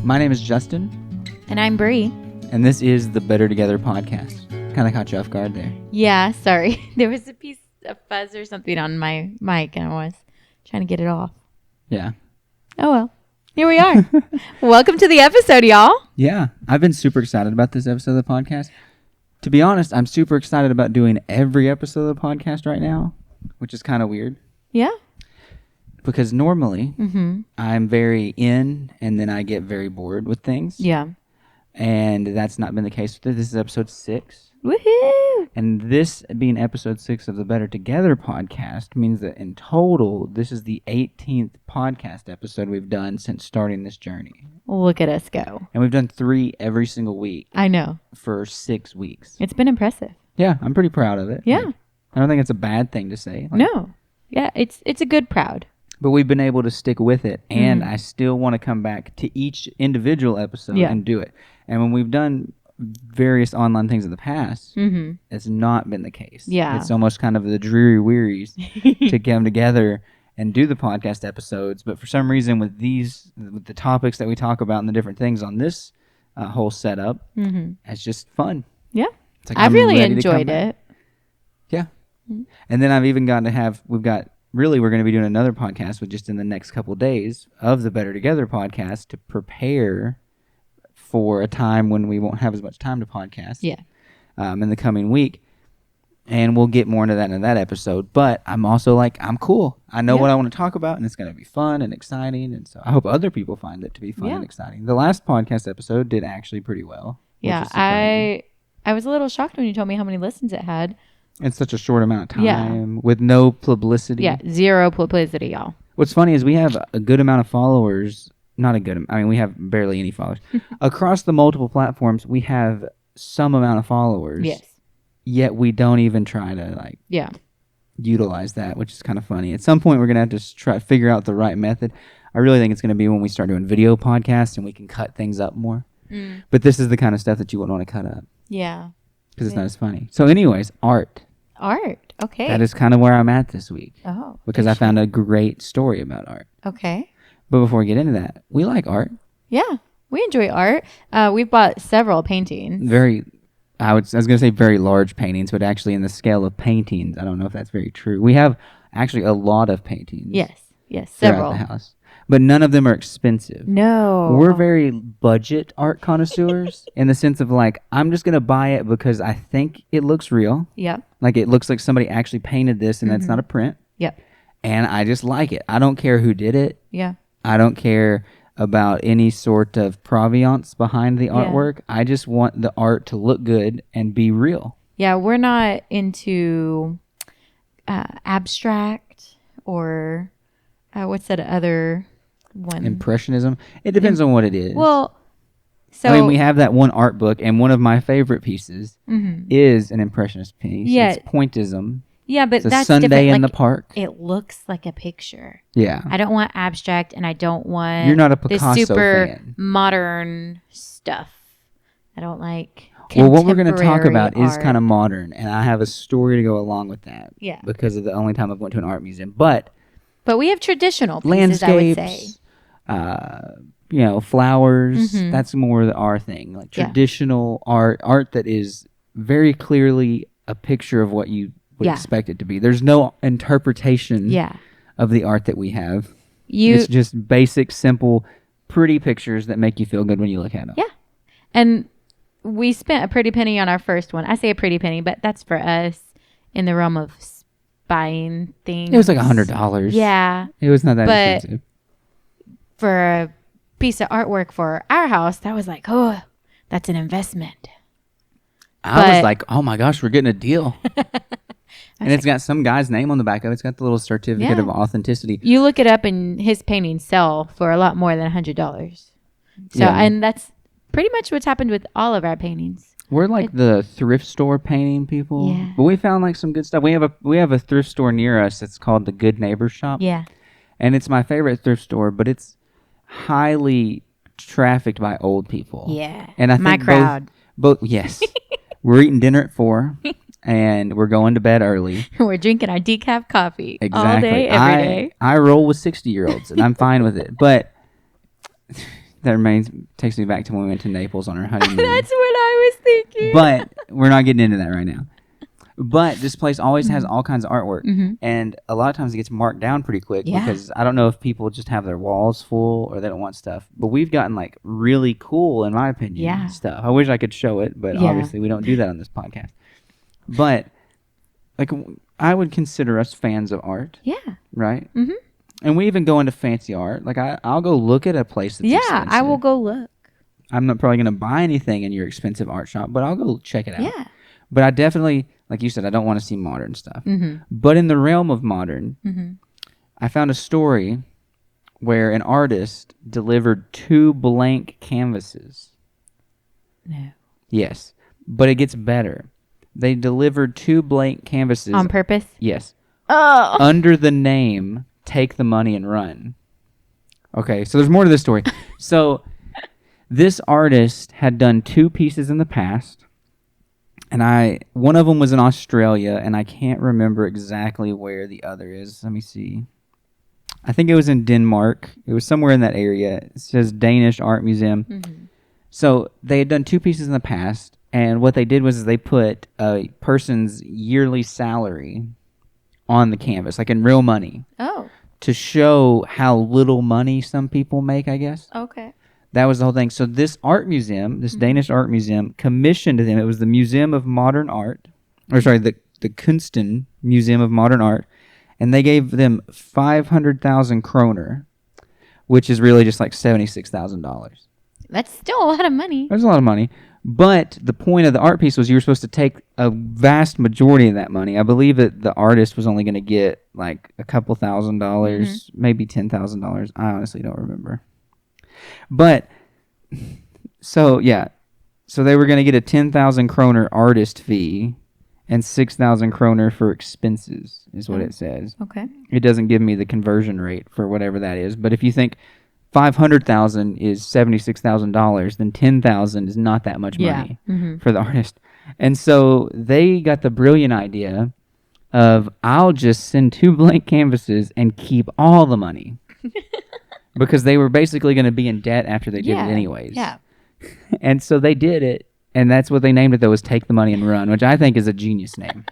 My name is Justin. And I'm Bree. And this is the Better Together podcast. Kind of caught you off guard there. Yeah, sorry. There was a piece of fuzz or something on my mic and I was trying to get it off. Yeah. Oh well. Here we are. Welcome to the episode, y'all. Yeah. I've been super excited about this episode of the podcast. To be honest, I'm super excited about doing every episode of the podcast right now, which is kind of weird. Yeah. Because normally I'm very in and then I get very bored with things. Yeah. And that's not been the case with it. This is episode 6. Woohoo! And this being episode 6 of the Better Together podcast means that in total, this is the 18th podcast episode we've done since starting this journey. Look at us go. And we've done 3 every single week I know. for 6 weeks. It's been impressive. Yeah, I'm pretty proud of it. Yeah. Like, I don't think it's a bad thing to say. Like, No. Yeah, it's a good proud. but we've been able to stick with it. And I still want to come back to each individual episode and do it. And when we've done various online things in the past, it's not been the case. Yeah. It's almost kind of the dreary wearies to come together and do the podcast episodes. But for some reason with the topics that we talk about and the different things on this whole setup, it's just fun. Yeah. It's like I I'm really ready to come enjoyed back. it. Yeah. And then I've even gotten to we're going to be doing another podcast with just in the next couple of days of the Better Together podcast to prepare for a time when we won't have as much time to podcast. Yeah. In the coming week. And we'll get more into that in that episode. But I'm also like, I'm cool. I know what I want to talk about, and it's going to be fun and exciting. And so I hope other people find it to be fun and exciting. The last podcast episode did actually pretty well. Yeah. I was a little shocked when you told me how many listens it had. It's such a short amount of time with no publicity. Yeah. 0 publicity, y'all. What's funny is we have a good amount of followers. Not a good, I mean, we have barely any followers. Across the multiple platforms, we have some amount of followers. Yes. Yet we don't even try to utilize that, which is kind of funny. At some point, we're going to have to try to figure out the right method. I really think it's going to be when we start doing video podcasts and we can cut things up more. But this is the kind of stuff that you wouldn't want to cut up. Yeah. Because it's not as funny. So anyways, art. Art. Okay. That is kind of where I'm at this week. Oh. Because I found a great story about art. Okay. But before we get into that, we like art. Yeah, we enjoy art. We've bought several paintings. I was going to say very large paintings, but actually in the scale of paintings, I don't know if that's very true. We have actually a lot of paintings. Yes, Throughout several. the house. But none of them are expensive. No. We're very budget art connoisseurs in the sense of I'm just going to buy it because I think it looks real. Yep. Like it looks like somebody actually painted this and that's not a print. Yep. And I just like it. I don't care who did it. Yeah. I don't care about any sort of provenance behind the artwork. I just want the art to look good and be real. Yeah, we're not into abstract or what's that other one? Impressionism. It depends on what it is. Well, so I mean, we have that one art book, and one of my favorite pieces is an impressionist piece. Yeah. It's Pointism. yeah, but It's a that's Sunday different. in the park. It looks like a picture. Yeah. I don't want abstract, and I don't want You're not a this Picasso super fan. modern stuff. I don't like. Well, what we're going to talk contemporary about is art. kind of modern, and I have a story to go along with that. Yeah. Because of the only time I've went to an art museum. But But we have traditional pieces, I would say. landscapes, flowers, that's more our thing. Like traditional art that is very clearly a picture of what you would expect it to be. There's no interpretation of the art that we have. It's just basic, simple, pretty pictures that make you feel good when you look at them. Yeah. And we spent a pretty penny on our first one. I say a pretty penny, but that's for us in the realm of buying things. It was like $100. Yeah. It was not that But expensive. for a piece of artwork for our house, that was like, oh, that's an investment. I was like, oh my gosh, we're getting a deal. And it's got some guy's name on the back of it. It's got the little certificate of authenticity. You look it up and his paintings sell for a lot more than $100. So, and that's pretty much what's happened with all of our paintings. We're like the thrift store painting people. Yeah. But we found like some good stuff. We have a thrift store near us. It's called the Good Neighbor Shop. Yeah. And it's my favorite thrift store, but it's highly trafficked by old people. Yeah. And I think my crowd. Both yes. We're eating dinner at 4 and we're going to bed early. We're drinking our decaf coffee all Exactly. day, every day. I roll with 60-year-olds and I'm fine with it. But takes me back to when we went to Naples on our honeymoon. That's what I was thinking. But we're not getting into that right now. But this place always has all kinds of artwork. Mm-hmm. And a lot of times it gets marked down pretty quick because I don't know if people just have their walls full or they don't want stuff. But we've gotten like really cool, in my opinion, stuff. I wish I could show it, but obviously we don't do that on this podcast. But like I would consider us fans of art. Yeah. Right? Mm-hmm. And we even go into fancy art. Like I'll go look at a place that's expensive. I will go look. I'm not probably going to buy anything in your expensive art shop, but I'll go check it out. Yeah. But I definitely, like you said, I don't want to see modern stuff. Mm-hmm. But in the realm of modern, I found a story where an artist delivered 2 blank canvases. No. Yes. But it gets better. They delivered 2 blank canvases. On purpose? Yes. Oh. Under the name Take the Money and Run. Okay, so there's more to this story. So this artist had done 2 pieces in the past. And one of them was in Australia, and I can't remember exactly where the other is. Let me see. I think it was in Denmark. It was somewhere in that area. It says Danish Art Museum. Mm-hmm. So they had done 2 pieces in the past, and what they did was they put a person's yearly salary on the canvas, like in real money. Oh. To show how little money some people make, I guess. Okay. That was the whole thing. So this art museum, this Danish art museum, commissioned them. It was the Museum of Modern Art, the Kunsten Museum of Modern Art, and they gave them 500,000 kroner, which is really just like $76,000. That's still a lot of money. That's a lot of money. But the point of the art piece was you were supposed to take a vast majority of that money. I believe that the artist was only going to get like a couple $1,000s, maybe $10,000. I honestly don't remember. But so they were going to get a 10,000 kroner artist fee and 6,000 kroner for expenses is what it says. Okay. It doesn't give me the conversion rate for whatever that is, but if you think 500,000 is $76,000, then 10,000 is not that much money for the artist. And so they got the brilliant idea of I'll just send 2 blank canvases and keep all the money. Because they were basically going to be in debt after they did it anyways. Yeah. And so they did it, and that's what they named it, though, was Take the Money and Run, which I think is a genius name.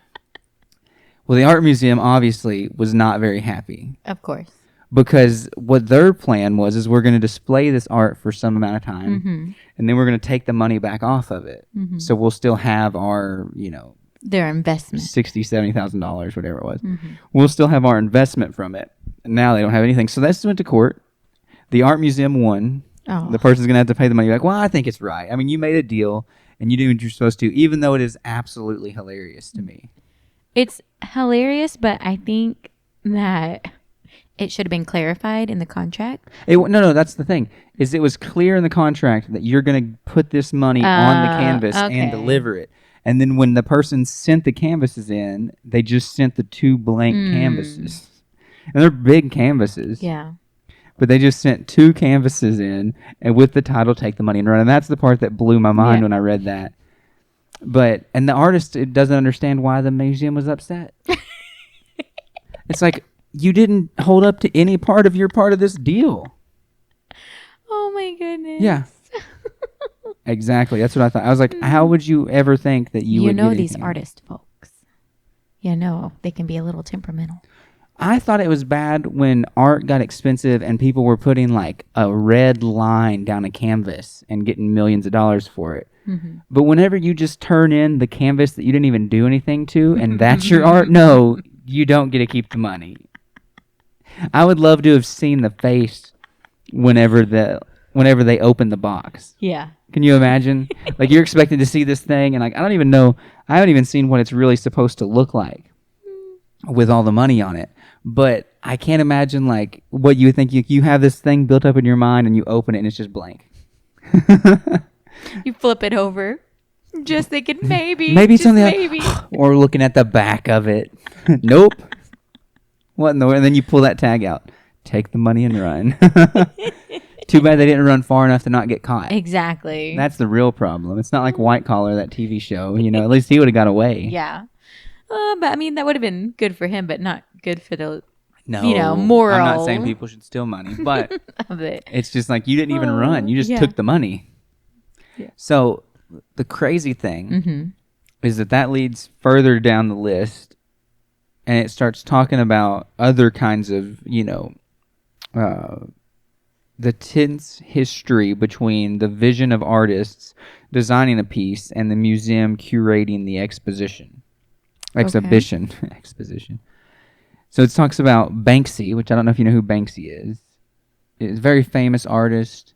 Well, the art museum obviously was not very happy. Of course. Because what their plan was we're going to display this art for some amount of time, and then we're going to take the money back off of it. Mm-hmm. So we'll still have our, their investment. $60,000, $70,000, whatever it was. Mm-hmm. We'll still have our investment from it. And now they don't have anything. So this went to court. The art museum won. Oh. The person's going to have to pay the money. Like, well, I think it's right. I mean, you made a deal, and you did what you're supposed to, even though it is absolutely hilarious to me. It's hilarious, but I think that it should have been clarified in the contract. No, that's the thing. Is it was clear in the contract that you're going to put this money on the canvas and deliver it. And then when the person sent the canvases in, they just sent the 2 blank canvases. And they're big canvases. Yeah. But they just sent 2 canvases in, and with the title, Take the Money and Run. And that's the part that blew my mind when I read that. And the artist doesn't understand why the museum was upset. It's like, you didn't hold up to any part of this deal. Oh, my goodness. Yeah. Exactly. That's what I thought. I was like, how would you ever think that you would get these artist folks. They can be a little temperamental. I thought it was bad when art got expensive and people were putting like a red line down a canvas and getting millions of dollars for it. Mm-hmm. But whenever you just turn in the canvas that you didn't even do anything to and that's your art, no, you don't get to keep the money. I would love to have seen the face whenever they open the box. Yeah. Can you imagine? Like you're expecting to see this thing and like I haven't even seen what it's really supposed to look like with all the money on it. But I can't imagine like what you think. You have this thing built up in your mind and you open it and it's just blank. You flip it over. Just thinking maybe it's on the or looking at the back of it. Nope. What in the world? And then you pull that tag out. Take the money and run. Too bad they didn't run far enough to not get caught. Exactly. That's the real problem. It's not like White Collar, that TV show. At least he would have got away. Yeah. But I mean, that would have been good for him, but not good for the No, moral. I'm not saying people should steal money, but it's just like you didn't even run. You just took the money. Yeah. So the crazy thing is that leads further down the list, and it starts talking about other kinds of, the tense history between the vision of artists designing a piece and the museum curating the exhibition. Exposition. So it talks about Banksy, which I don't know if you know who Banksy is. He's a very famous artist.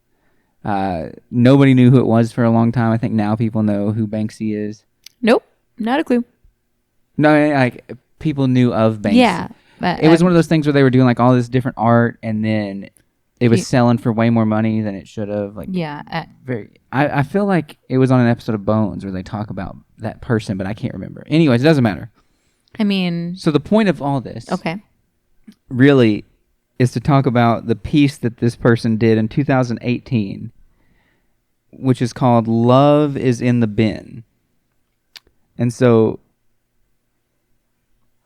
Nobody knew who it was for a long time. I think now people know who Banksy is. Nope, not a clue. No, like people knew of Banksy. Yeah, but it was one of those things where they were doing like all this different art, and then it was selling for way more money than it should have. Like, I feel like it was on an episode of Bones where they talk about that person, but I can't remember. Anyways, it doesn't matter. I mean, so the point of all this, really, is to talk about the piece that this person did in 2018, which is called "Love Is in the Bin," and so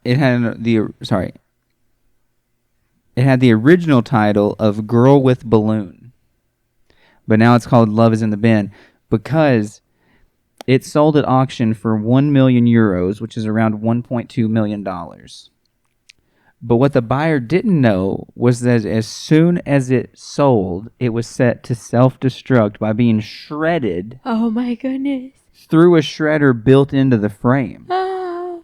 it had the original title of "Girl with Balloon," but now it's called "Love Is in the Bin" because it sold at auction for 1 million euros, which is around $1.2 million. But what the buyer didn't know was that as soon as it sold, it was set to self-destruct by being shredded. Oh my goodness. Through a shredder built into the frame. Oh.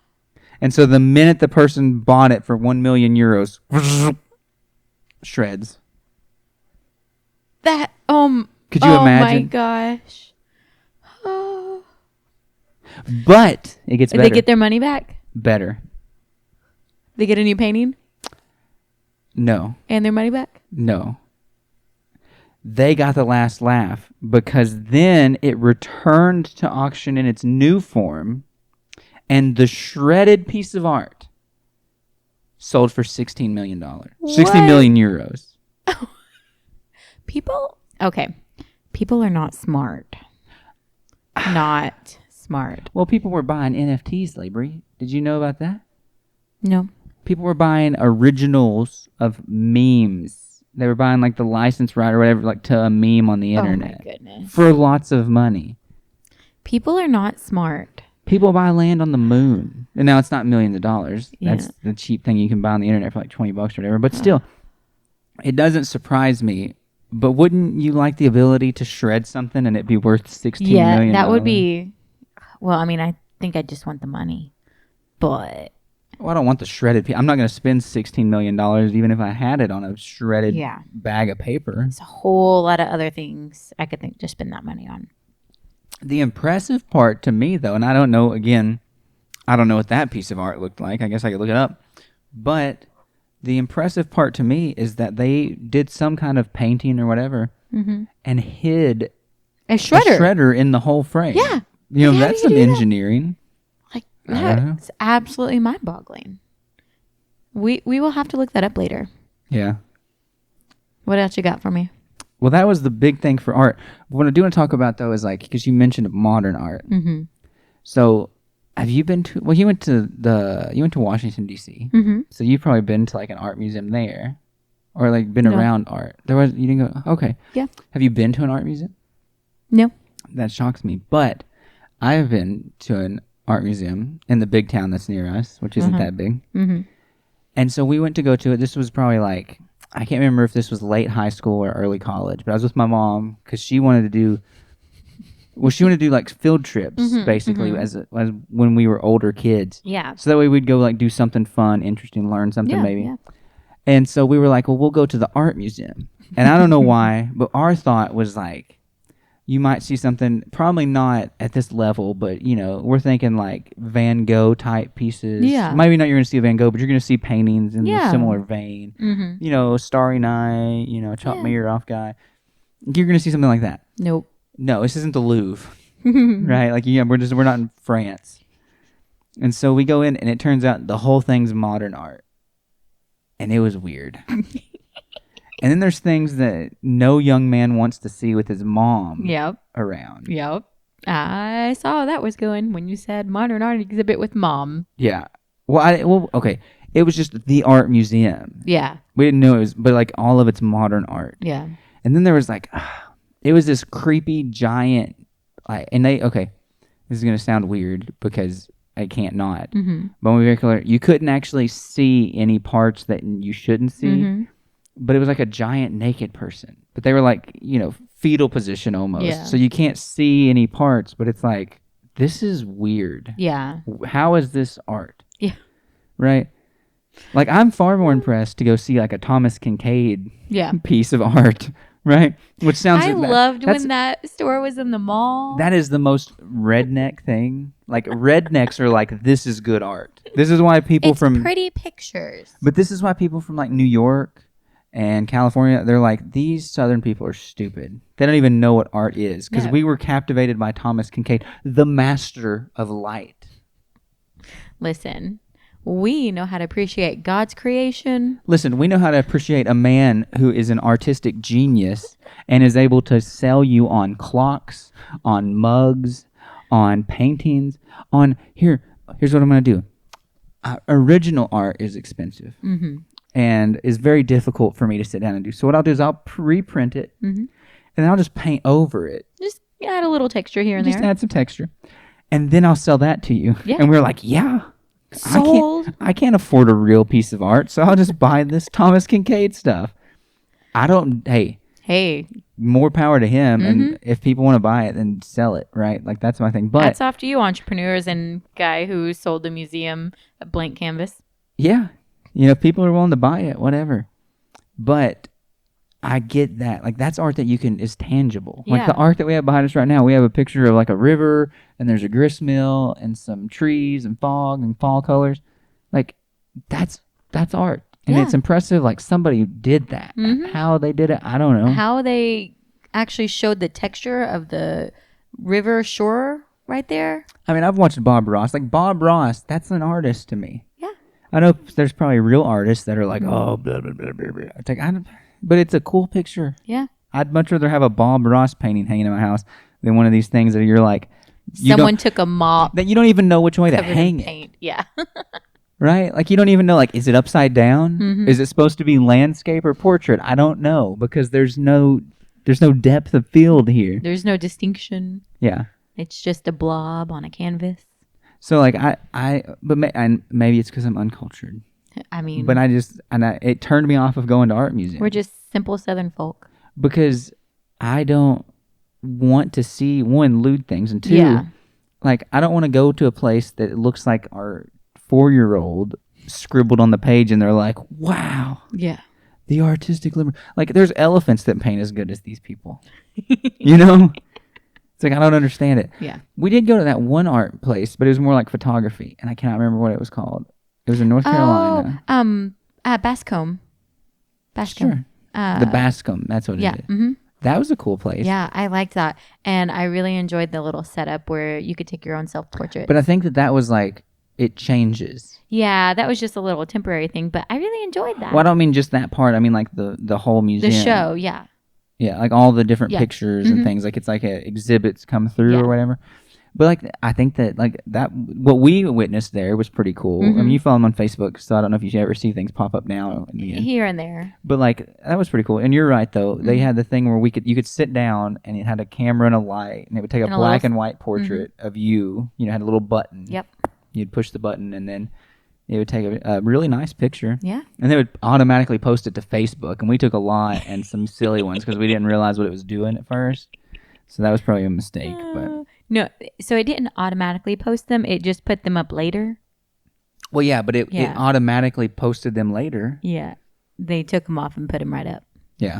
And so the minute the person bought it for 1 million euros, shreds. That, could you imagine? Oh my gosh. But it gets better. They get their money back? Better. They get a new painting? No. And their money back? No. They got the last laugh because then it returned to auction in its new form, and the shredded piece of art sold for $16 million. 60 million euros. People are not smart. Not smart. Well, people were buying NFTs, Labrie. Did you know about that? No. People were buying originals of memes. They were buying like the license right or whatever, like to a meme on the internet. Oh my goodness. For lots of money. People are not smart. People buy land on the moon. And now it's not millions of dollars. Yeah. That's the cheap thing you can buy on the internet for like $20 or whatever. But still, it doesn't surprise me. But wouldn't you like the ability to shred something and it be worth $16 million? Yeah, that would be... Well, I mean, I think I just want the money. But... Well, I don't want the shredded... I'm not going to spend $16 million even if I had it on a shredded bag of paper. There's a whole lot of other things I could think just spend that money on. The impressive part to me, though, and I don't know, again, I don't know what that piece of art looked like. I guess I could look it up. But the impressive part to me is that they did some kind of painting or whatever and hid a shredder in the whole frame. Yeah. You know, that's some engineering. Like, that's absolutely mind-boggling. We will have to look that up later. Yeah. What else you got for me? Well, that was the big thing for art. What I do want to talk about, though, is like, because you mentioned modern art. Mm-hmm. So, have you been to, well, you went to Washington, D.C. Mm-hmm. So you've probably been to like an art museum there or like been around art. You didn't go, okay. Yeah. Have you been to an art museum? No. That shocks me. But I have been to an art museum in the big town that's near us, which isn't that big. Mm-hmm. And so we went to go to it. This was probably like, I can't remember if this was late high school or early college, but I was with my mom because she wanted to do like field trips basically as when we were older kids. Yeah. So that way we'd go like do something fun, interesting, learn something maybe. Yeah. And so we were like, well, we'll go to the art museum. And I don't know why, but our thought was like, you might see something, probably not at this level, but, you know, we're thinking like Van Gogh type pieces. Yeah. Maybe not you're going to see a Van Gogh, but you're going to see paintings in a similar vein. Mm-hmm. You know, Starry Night, you know, Chop My Ear Off guy. You're going to see something like that. Nope. No, this isn't the Louvre, right? Like, yeah, we're not in France. And so we go in, and it turns out the whole thing's modern art. And it was weird. And then there's things that no young man wants to see with his mom around. Yep. I saw that was going when you said modern art exhibit with mom. Yeah. Well, okay. It was just the art museum. Yeah. We didn't know it was, but like all of it's modern art. Yeah. And then there was like, it was this creepy giant, and this is going to sound weird because I can't not. Mm-hmm. But when we were clear, you couldn't actually see any parts that you shouldn't see. Mm-hmm. But it was like a giant naked person. But they were like, fetal position almost. Yeah. So you can't see any parts, but it's like, this is weird. Yeah. How is this art? Yeah. Right? Like, I'm far more impressed to go see like a Thomas Kincaid piece of art, right? Which sounds I loved when that store was in the mall. That is the most redneck thing. Like, rednecks are like, this is good art. This is why people it's pretty pictures. But this is why people from like New York and California, they're like, these Southern people are stupid. They don't even know what art is. Because we were captivated by Thomas Kincaid, the master of light. Listen, we know how to appreciate God's creation. Listen, we know how to appreciate a man who is an artistic genius and is able to sell you on clocks, on mugs, on paintings, on... Here's what I'm going to do. Original art is expensive. Mm-hmm. And is very difficult for me to sit down and do. So what I'll do is I'll reprint it, and then I'll just paint over it. Just add a little texture here and there. Just add some texture. And then I'll sell that to you. Yeah. And we're like, sold. I can't afford a real piece of art, so I'll just buy this Thomas Kincaid stuff. Hey, more power to him. And if people want to buy it, then sell it, right? Like, that's my thing. But hats off to you, entrepreneurs and guy who sold the museum a blank canvas. Yeah. People are willing to buy it, whatever. But I get that. Like, that's art that is tangible. Like, the art that we have behind us right now, we have a picture of, like, a river, and there's a grist mill, and some trees, and fog, and fall colors. Like, that's art. And it's impressive. Like, somebody did that. How they did it, I don't know. How they actually showed the texture of the river shore right there. I mean, I've watched Bob Ross. Like, Bob Ross, that's an artist to me. Yeah. I know there's probably real artists that are like, oh, blah, blah, blah, blah, blah. It's like, but it's a cool picture. Yeah. I'd much rather have a Bob Ross painting hanging in my house than one of these things that you're like... Someone took a mop. That you don't even know which way to hang it. Yeah. Right? Like, you don't even know, like, is it upside down? Mm-hmm. Is it supposed to be landscape or portrait? I don't know, because there's no depth of field here. There's no distinction. Yeah. It's just a blob on a canvas. So, like, maybe it's because I'm uncultured. I mean, but it turned me off of going to art museums. We're just simple Southern folk. Because I don't want to see, one, lewd things, and two, like, I don't want to go to a place that looks like our 4-year-old scribbled on the page, and they're like, wow. Yeah. The artistic liberty. Like, there's elephants that paint as good as these people. It's like, I don't understand it. Yeah. We did go to that one art place, but it was more like photography, and I cannot remember what it was called. It was in North Carolina. Bascom. Sure. The Bascom, that's what it is. Mm-hmm. That was a cool place. Yeah, I liked that. And I really enjoyed the little setup where you could take your own self-portrait. But I think that was like, it changes. Yeah, that was just a little temporary thing, but I really enjoyed that. Well, I don't mean just that part. I mean, like, the whole museum. The show, yeah. Yeah, like all the different pictures and things. Like, it's like exhibits come through or whatever. But, like, I think that, like, what we witnessed there was pretty cool. I mean, you follow them on Facebook, so I don't know if you ever see things pop up now. Here and there. But, like, that was pretty cool. And you're right, though. They had the thing where you could sit down, and it had a camera and a light, and it would take a black and white portrait of you. Had a little button. Yep. You'd push the button, and then it would take a really nice picture. Yeah. And they would automatically post it to Facebook. And we took a lot and some silly ones because we didn't realize what it was doing at first. So that was probably a mistake. But no, so it didn't automatically post them. It just put them up later. Well, yeah, but it automatically posted them later. Yeah. They took them off and put them right up. Yeah.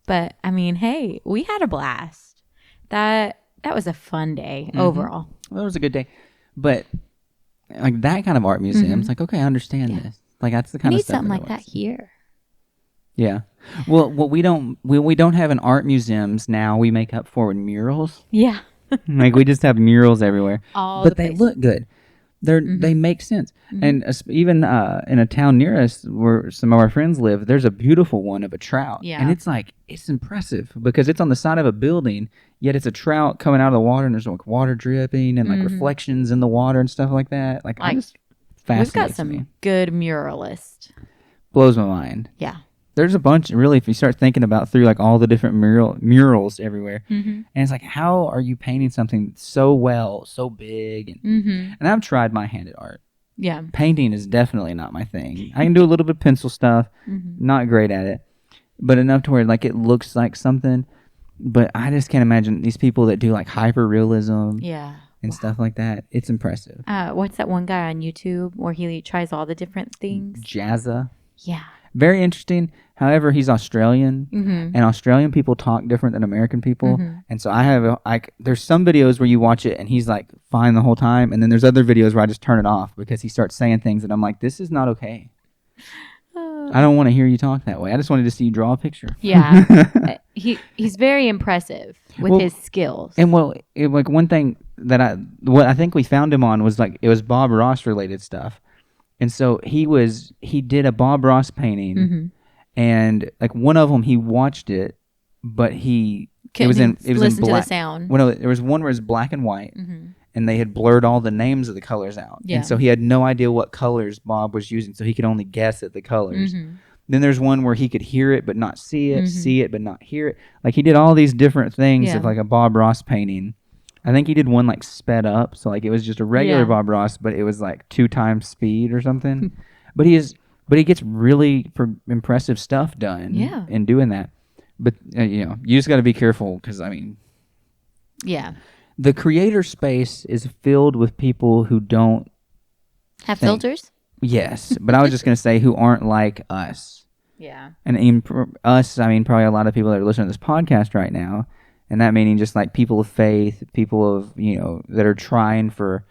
But, I mean, hey, we had a blast. That was a fun day overall. Well, it was a good day. But... like that kind of art museum, it's like, okay, I understand this. Like, that's the kind of stuff. We need something like that here. Yeah. Well, we don't have an art museums now. We make up for with murals. Yeah. Like, we just have murals everywhere. But they look good. They make sense. And even in a town near us where some of our friends live, there's a beautiful one of a trout. Yeah. And it's like, it's impressive because it's on the side of a building, yet it's a trout coming out of the water, and there's like water dripping and like reflections in the water and stuff like that. Like I just fascinates We've got some me. good muralists. Blows my mind. Yeah. There's a bunch, really, if you start thinking about through like all the different murals everywhere. Mm-hmm. And it's like, how are you painting something so well, so big? And I've tried my hand at art. Yeah. Painting is definitely not my thing. I can do a little bit of pencil stuff, not great at it, but enough to where like it looks like something. But I just can't imagine these people that do like hyper realism and stuff like that. It's impressive. What's that one guy on YouTube where he tries all the different things? Jazza. Yeah. Very interesting. However, he's Australian, and Australian people talk different than American people. And so I have there's some videos where you watch it and he's like fine the whole time, and then there's other videos where I just turn it off because he starts saying things that I'm like, this is not okay. I don't want to hear you talk that way. I just wanted to see you draw a picture. Yeah. He's very impressive with his skills. And like one thing that what I think we found him on was like it was Bob Ross related stuff. And so he did a Bob Ross painting, and like one of them he watched it, but it was in black. To the sound. Well, no, there was one where it was black and white, and they had blurred all the names of the colors out, and so he had no idea what colors Bob was using, so he could only guess at the colors. Then there's one where he could hear it but not see it, see it but not hear it. Like he did all these different things of like a Bob Ross painting. I think he did one like sped up, so like it was just a regular Bob Ross, but it was like 2 times speed or something. but he gets really impressive stuff done in doing that. But you just got to be careful because I mean, the creator space is filled with people who don't have filters. Yes, but I was just gonna say who aren't like us. Yeah, and in us, I mean probably a lot of people that are listening to this podcast right now. And that meaning just like people of faith, people of, that are trying for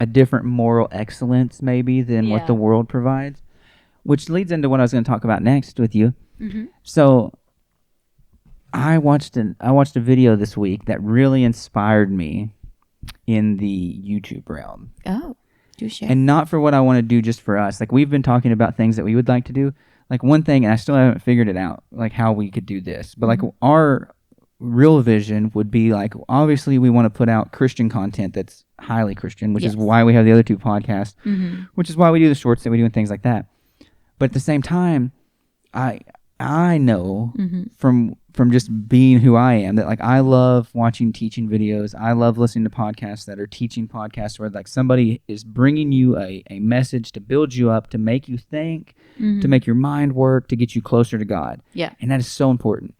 a different moral excellence maybe than what the world provides, which leads into what I was going to talk about next with you. So I watched a video this week that really inspired me in the YouTube realm. Oh, do share. And not for what I want to do just for us. Like we've been talking about things that we would like to do. Like one thing, and I still haven't figured it out, like how we could do this. But like our real vision would be like, obviously we want to put out Christian content that's highly Christian, which is why we have the other 2 podcasts, which is why we do the shorts that we do and things like that. But at the same time, I know from just being who I am that like I love watching teaching videos. I love listening to podcasts that are teaching podcasts where like somebody is bringing you a message to build you up, to make you think, to make your mind work, to get you closer to God. Yeah. And that is so important.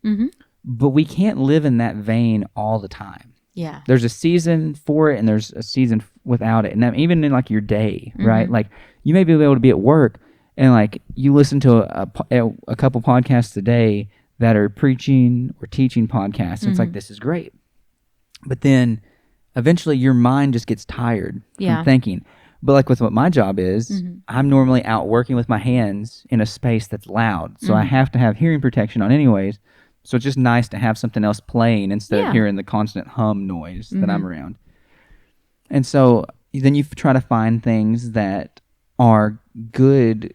But we can't live in that vein all the time. Yeah. There's a season for it and there's a season without it. And that, even in like your day, right? Like you may be able to be at work and like you listen to a couple podcasts a day that are preaching or teaching podcasts. And it's like, this is great. But then eventually your mind just gets tired from thinking. But like with what my job is, I'm normally out working with my hands in a space that's loud. So I have to have hearing protection on anyways. So it's just nice to have something else playing instead of hearing the constant hum noise that I'm around. And so then you try to find things that are good,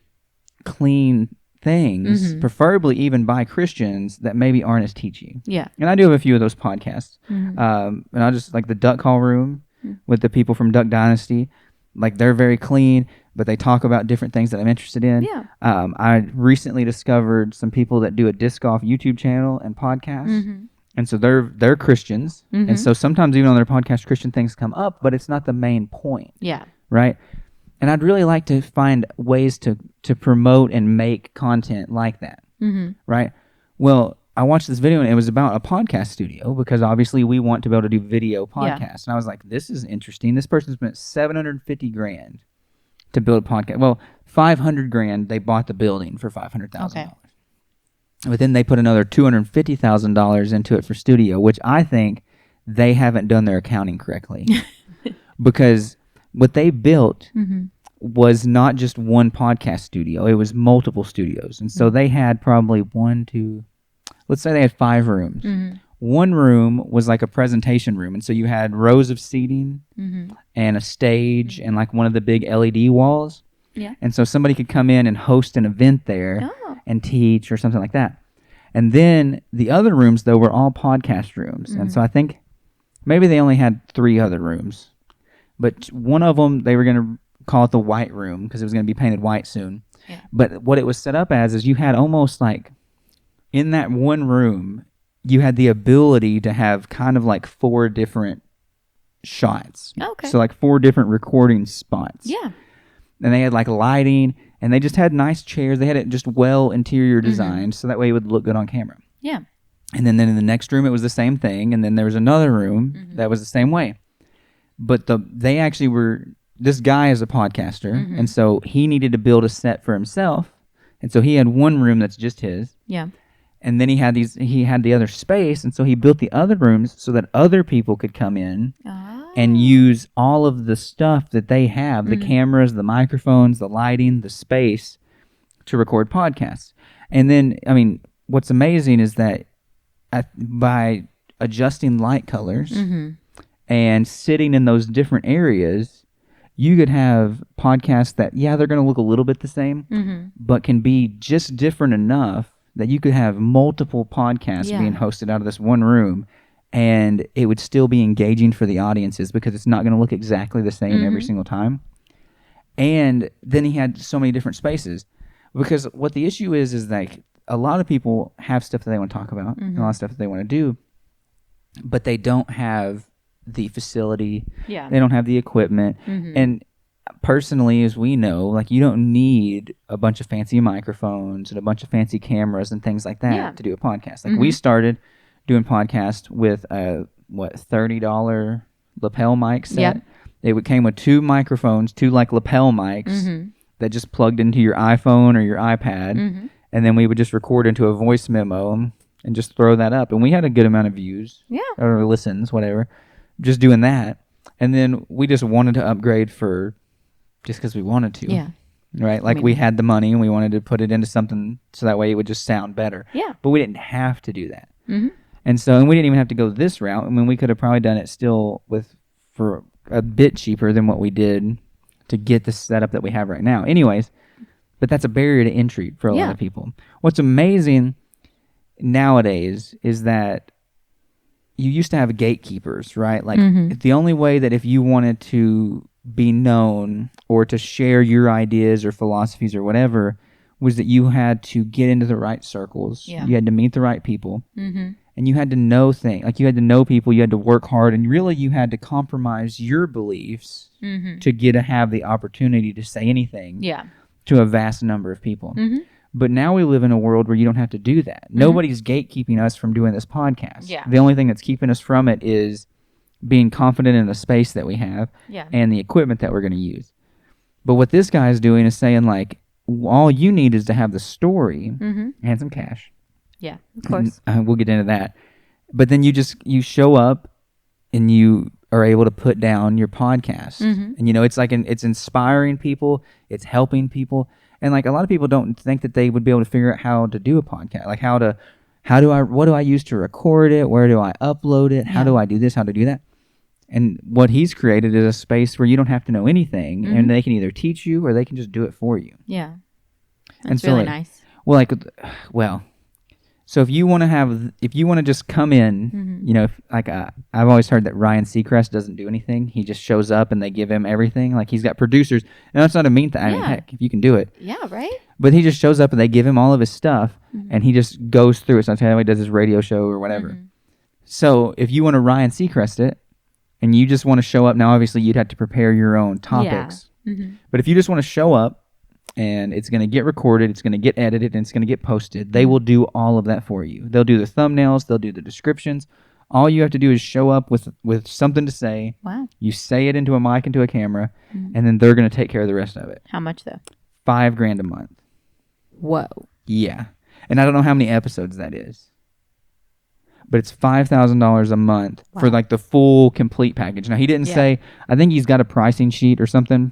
clean things, preferably even by Christians that maybe aren't as teachy. Yeah. And I do have a few of those podcasts. And I just like the Duck Call Room with the people from Duck Dynasty. Like they're very clean, but they talk about different things that I'm interested in. Yeah. I recently discovered some people that do a disc golf YouTube channel and podcast. And so they're Christians. And so sometimes even on their podcast, Christian things come up, but it's not the main point. Yeah. Right? And I'd really like to find ways to promote and make content like that. Right? Well, I watched this video and it was about a podcast studio because obviously we want to be able to do video podcasts. Yeah. And I was like, this is interesting. This person spent $750,000 to build a podcast. Well, $500,000 they bought the building for $500,000. Okay. But then they put another $250,000 into it for studio, which I think they haven't done their accounting correctly. Because what they built was not just one podcast studio. It was multiple studios. And so they had probably let's say they had 5 rooms. One room was like a presentation room. And so you had rows of seating and a stage and like one of the big LED walls. Yeah. And so somebody could come in and host an event there and teach or something like that. And then the other rooms, though, were all podcast rooms. And so I think maybe they only had 3 other rooms. But one of them, they were going to call it the white room because it was going to be painted white soon. Yeah. But what it was set up as is you had almost like in that one room, you had the ability to have kind of like 4 different shots. Okay. So like 4 different recording spots. Yeah. And they had like lighting, and they just had nice chairs. They had it just well interior designed, so that way it would look good on camera. Yeah. And then in the next room, it was the same thing. And then there was another room that was the same way. But they actually were, this guy is a podcaster. And so he needed to build a set for himself. And so he had one room that's just his. Yeah. And then he had the other space. And so he built the other rooms so that other people could come in and use all of the stuff that they have, the cameras, the microphones, the lighting, the space to record podcasts. And then, I mean, what's amazing is that by adjusting light colors and sitting in those different areas, you could have podcasts that, they're going to look a little bit the same, but can be just different enough that you could have multiple podcasts being hosted out of this one room, and it would still be engaging for the audiences because it's not going to look exactly the same every single time. And then he had so many different spaces, because what the issue is like a lot of people have stuff that they want to talk about, and a lot of stuff that they want to do, but they don't have the facility. Yeah. They don't have the equipment. And personally, as we know, like, you don't need a bunch of fancy microphones and a bunch of fancy cameras and things like that to do a podcast. Like, we started doing podcasts with a $30 lapel mic set. It came with 2 microphones, 2 like lapel mics that just plugged into your iPhone or your iPad, and then we would just record into a voice memo and just throw that up. And we had a good amount of views or listens, whatever, just doing that. And then we just wanted to upgrade just because we wanted to. Yeah. Right? Like, we had the money and we wanted to put it into something so that way it would just sound better. Yeah. But we didn't have to do that. And we didn't even have to go this route. I mean, we could have probably done it still for a bit cheaper than what we did to get the setup that we have right now. Anyways, but that's a barrier to entry for a lot of people. What's amazing nowadays is that you used to have gatekeepers, right? Like, the only way that if you wanted to be known or to share your ideas or philosophies or whatever was that you had to get into the right circles. Yeah. You had to meet the right people. And you had to know things. Like, you had to know people. You had to work hard. And really, you had to compromise your beliefs to have the opportunity to say anything to a vast number of people. But now we live in a world where you don't have to do that. Nobody's gatekeeping us from doing this podcast. Yeah. The only thing that's keeping us from it is being confident in the space that we have and the equipment that we're going to use. But what this guy is doing is saying, like, all you need is to have the story and some cash. Yeah, of course. And, we'll get into that. But then you show up and you are able to put down your podcast. And, it's like it's inspiring people. It's helping people. And, like, a lot of people don't think that they would be able to figure out how to do a podcast. Like, what do I use to record it? Where do I upload it? How do I do this? How to do that? And what he's created is a space where you don't have to know anything, and they can either teach you or they can just do it for you. Yeah. That's really nice. So if you want to just come in, I've always heard that Ryan Seacrest doesn't do anything. He just shows up and they give him everything. Like, he's got producers, and that's not a mean thing. I mean, heck, if you can do it. Yeah, right? But he just shows up and they give him all of his stuff, and he just goes through it. So that's how he does his radio show or whatever. So if you want to Ryan Seacrest it, and you just want to show up, now obviously you'd have to prepare your own topics. But if you just want to show up, and it's going to get recorded, it's going to get edited, and it's going to get posted, they will do all of that for you. They'll do the thumbnails, they'll do the descriptions. All you have to do is show up with something to say. Wow. You say it into a mic, into a camera, and then they're going to take care of the rest of it. How much, though? $5,000 a month. Whoa. Yeah. And I don't know how many episodes that is. But it's $5,000 a month for, like, the full complete package. Now, he didn't say, I think he's got a pricing sheet or something.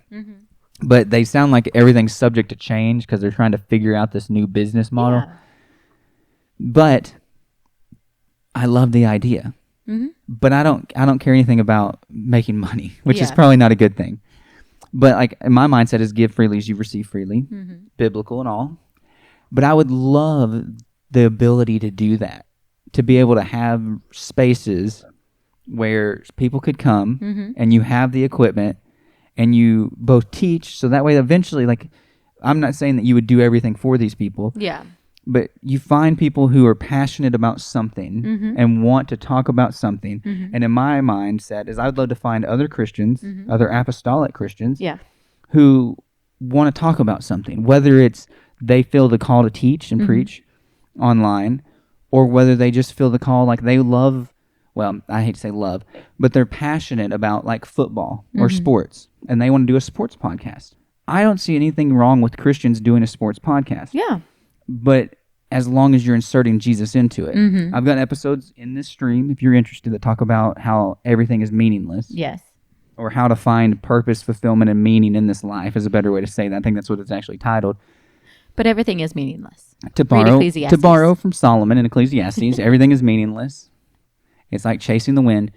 But they sound like everything's subject to change because they're trying to figure out this new business model. Yeah. But I love the idea. But I don't care anything about making money, which is probably not a good thing. But, like, my mindset is give freely as you receive freely, biblical and all. But I would love the ability to do that, to be able to have spaces where people could come and you have the equipment. and you both teach, so that way eventually, like, I'm not saying that you would do everything for these people. Yeah. But you find people who are passionate about something and want to talk about something. And in my mindset is I'd love to find other Christians, other apostolic Christians, who want to talk about something, whether it's they feel the call to teach and preach online, or whether they just feel the call, like they love, well, I hate to say love, but they're passionate about like football or sports, and they want to do a sports podcast. I don't see anything wrong with Christians doing a sports podcast. Yeah. But as long as you're inserting Jesus into it. I've got episodes in this stream, if you're interested, that talk about how everything is meaningless. Yes. Or how to find purpose, fulfillment, and meaning in this life is a better way to say that. I think that's what it's actually titled. But everything is meaningless. To borrow from Solomon in Ecclesiastes, everything is meaningless. It's like chasing the wind.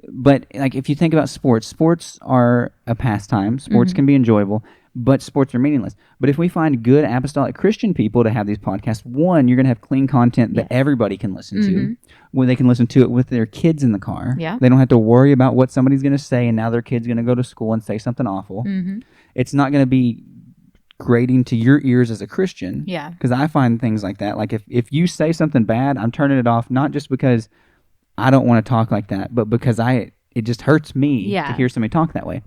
But like if you think about sports are a pastime. Sports can be enjoyable, but sports are meaningless. But if we find good apostolic Christian people to have these podcasts, one, you're going to have clean content that everybody can listen to, where they can listen to it with their kids in the car. Yeah. They don't have to worry about what somebody's going to say, and now their kid's going to go to school and say something awful. It's not going to be grating to your ears as a Christian. Yeah. Because I find things like that. Like if you say something bad, I'm turning it off, not just because I don't want to talk like that, but because it just hurts me to hear somebody talk that way.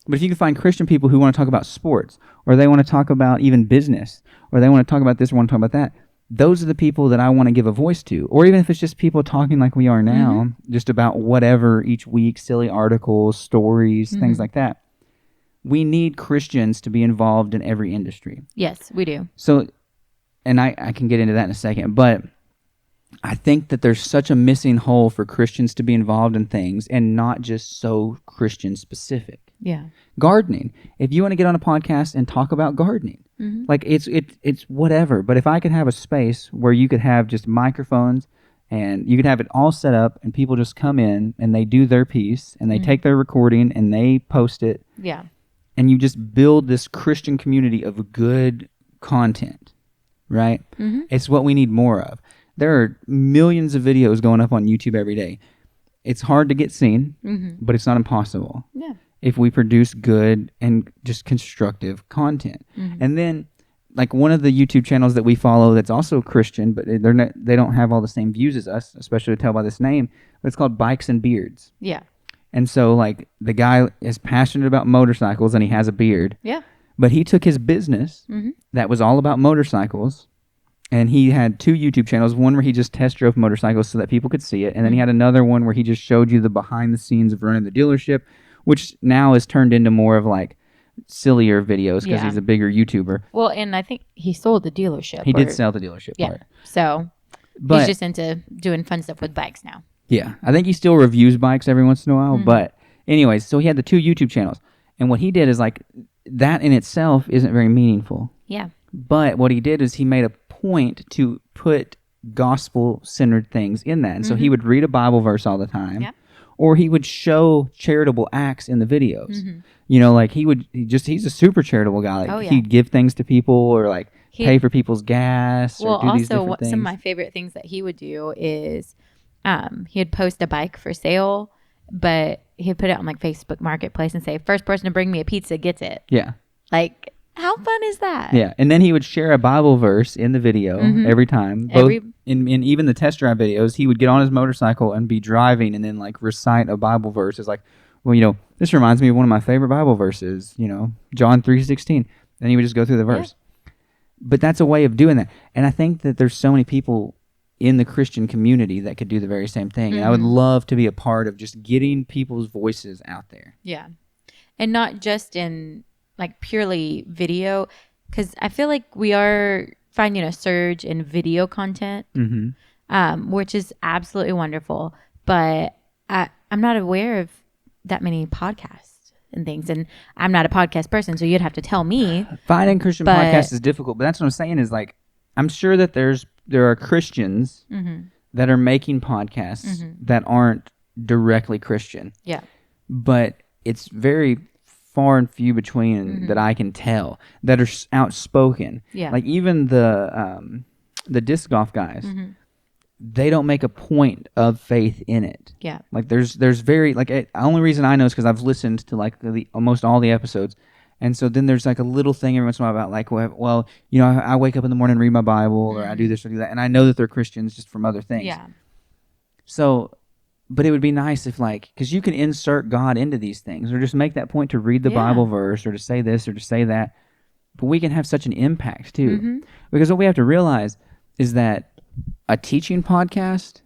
But if you can find Christian people who want to talk about sports, or they want to talk about even business, or they want to talk about this or want to talk about that, those are the people that I want to give a voice to. Or even if it's just people talking like we are now, just about whatever each week, silly articles, stories, things like that. We need Christians to be involved in every industry. Yes, we do. So, and I can get into that in a second, but I think that there's such a missing hole for Christians to be involved in things and not just so Christian specific. Yeah. Gardening. If you want to get on a podcast and talk about gardening, like it's whatever. But if I could have a space where you could have just microphones and you could have it all set up and people just come in and they do their piece and they take their recording and they post it. Yeah. And you just build this Christian community of good content, right? It's what we need more of. There are millions of videos going up on YouTube every day. It's hard to get seen, but it's not impossible. Yeah. If we produce good and just constructive content. And then, like one of the YouTube channels that we follow that's also Christian, but they don't have all the same views as us, especially to tell by this name, but it's called Bikes and Beards. Yeah. And so, like, the guy is passionate about motorcycles and he has a beard. Yeah. But he took his business that was all about motorcycles, and he had 2 YouTube channels, one where he just test drove motorcycles so that people could see it, and then he had another one where he just showed you the behind the scenes of running the dealership, which now is turned into more of like sillier videos because he's a bigger YouTuber. Well, and I think he sold the dealership. He did sell the dealership part. So he's just into doing fun stuff with bikes now. Yeah. I think he still reviews bikes every once in a while. But anyways, so he had the 2 YouTube channels. And what he did is like that in itself isn't very meaningful. Yeah. But what he did is he made a point to put gospel-centered things in that. And so he would read a Bible verse all the time. Yeah. Or he would show charitable acts in the videos. You know, like he's a super charitable guy. Like he'd give things to people or like pay for people's gas or do these different things. Some of my favorite things that he would do is he'd post a bike for sale, but he'd put it on like Facebook Marketplace and say, first person to bring me a pizza gets it. Yeah. Like, how fun is that? Yeah. And then he would share a Bible verse in the video every time. Both in even the test drive videos, he would get on his motorcycle and be driving and then like recite a Bible verse. It's like, well, you know, this reminds me of one of my favorite Bible verses, you know, John 3:16. And he would just go through the verse. Yeah. But that's a way of doing that. And I think that there's so many people in the Christian community that could do the very same thing. And I would love to be a part of just getting people's voices out there. Yeah. And not just in like purely video, because I feel like we are finding a surge in video content, which is absolutely wonderful. But I'm not aware of that many podcasts and things, and I'm not a podcast person, so you'd have to tell me. Finding Christian podcasts is difficult, but that's what I'm saying is like I'm sure that there are Christians that are making podcasts that aren't directly Christian. Yeah, but it's very far and few between that I can tell that are outspoken. Yeah, like even the disc golf guys. they don't make a point of faith in it. Yeah. Like there's very like the only reason I know is because I've listened to like almost all the episodes, and so then there's like a little thing every once in a while about like, well, you know, I wake up in the morning and read my Bible, or I do this or do that, and I know that they're Christians just from other things. Yeah. So, but it would be nice if like, because you can insert God into these things, or just make that point to read the Bible verse, or to say this or to say that. But we can have such an impact too, because what we have to realize is that a teaching podcast